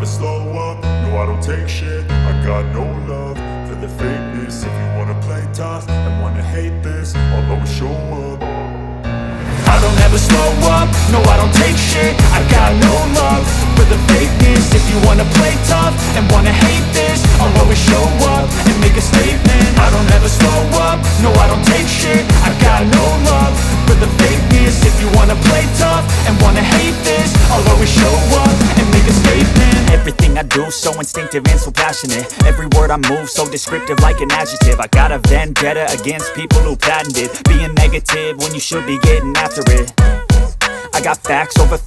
never slow up, no I don't take shit. I got no love for the fakeness. If you wanna play tough and wanna hate this, I'll always show up. I don't ever slow up, no I don't take shit. I got no love for the fakeness. If you wanna play tough and wanna hate this, I'll always show up and make a statement. I don't ever slow up, no I don't take shit. I got no love for the fakeness. If you wanna play tough and wanna hate this, I'll always show up and make a statement. Everything I do so instinctive and so passionate. Every word I move so descriptive like an adjective. I got a vendetta against people who patented being negative when you should be getting after it. I got facts over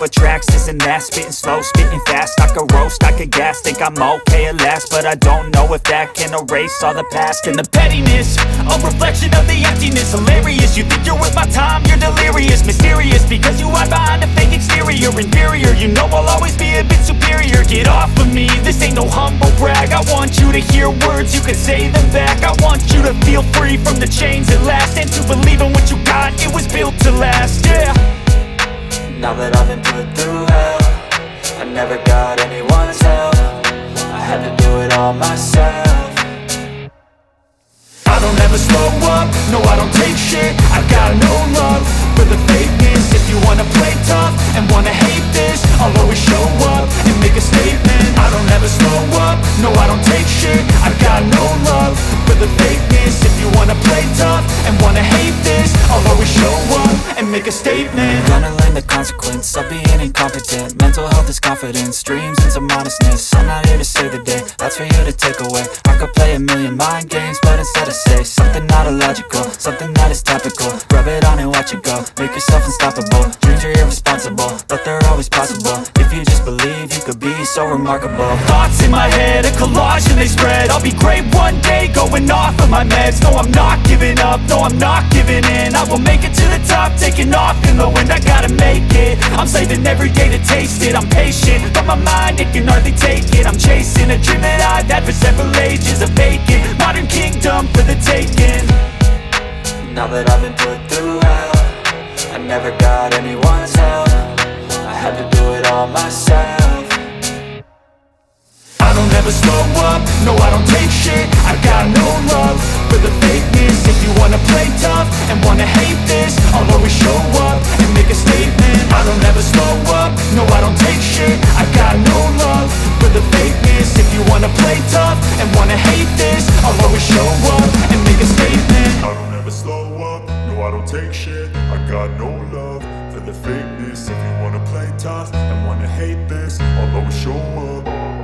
tracks, this and that. Spitting slow, spitting fast. I could roast, I could gas. Think I'm okay at last, but I don't know if that can erase all the past. And the pettiness, a reflection of the emptiness. Hilarious, you think you're worth my time, you're delirious. Mysterious, because you hide behind a fake exterior. Inferior, you know I'll always be a bit superior. Get off of me, this ain't no humble brag. I want you to hear words, you can say them back. I want you to feel free from the chains at last, and to believe in what you got, it was built to last, yeah. Now that I've been put through hell, I never got anyone's help. I had to do it all myself. I don't ever slow up, no I don't take shit. I got no love for the fakeness. If you wanna play tough and wanna hate this, I'll always show up and make a statement. I don't ever slow up, no I don't take shit. I got no love for the fakeness. If you wanna play tough and wanna hate this, I'll always show up and make a statement. Gonna learn the consequence of being incompetent. Mental health is confidence, dreams and some modestness. I'm not here to save the day, that's for you to take away. I could play a million mind games, but instead I say something not illogical, something that is topical. Rub it on and watch it go, make yourself unstoppable. Dreams are irresponsible, but they're always possible. If you just believe, you could be so remarkable. Thoughts in my head, a collage and they spread. I'll be great one day, going off of my meds. No, I'm not giving up, no, I'm not giving in. I will make it to the top, taking off in the wind. I gotta make it, I'm saving every day to taste it. I'm patient, but my mind, it can hardly take it. I'm chasing a dream that I've had for several ages. A vacant, modern kingdom for the taking. Now that I've been put through hell, I never got anyone's help. I had to do it all myself. I don't ever slow up, no I don't take shit. I got no love for the fakeness. If you wanna play tough and wanna hate this, I'll always show up and make a statement. I don't ever slow up, no I don't take shit. I got no love for the fakeness. If you wanna play tough and wanna hate this, I'll always show up and make a statement. I don't ever slow up, no I don't take shit. I got no love for the fakeness. If you wanna play tough and wanna hate this, I'll always show up.